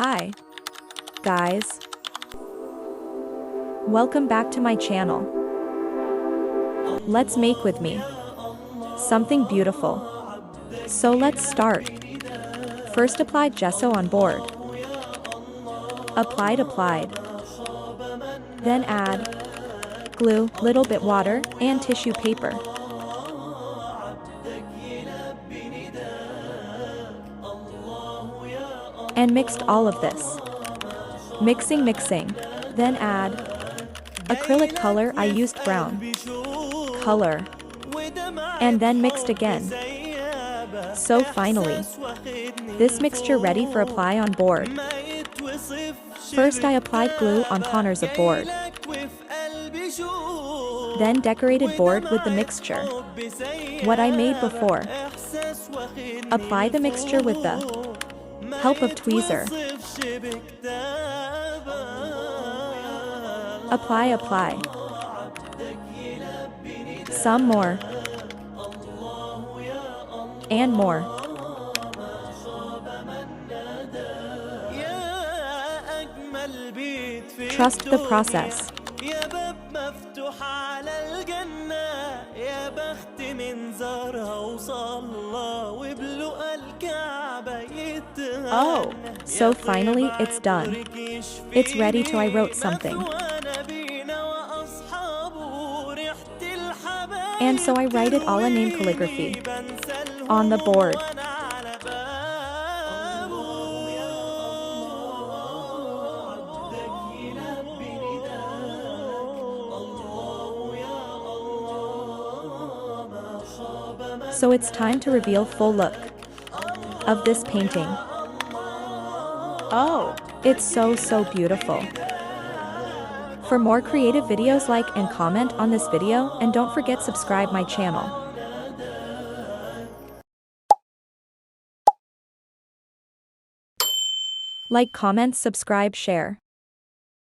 Hi, guys. Welcome back to my channel. Let's make with me something beautiful. So let's start. First, apply gesso on board. Applied. Then add glue, little bit water, and tissue paper. And mixed all of this. Mixing. Then add acrylic color. I used brown color. And then mixed again. So finally, this mixture ready for apply on board. First I applied glue on corners of board. Then decorated board with the mixture. What I made before. Apply the mixture with the help of tweezer. Apply. Some more. And more. Trust the process. Oh, so finally it's done. It's ready to I wrote something. And so I write it all in name calligraphy on the board. So it's time to reveal full look of this painting. Oh, it's so beautiful. For more creative videos, like and comment on this video, and don't forget subscribe my channel. Like, comment, subscribe, share.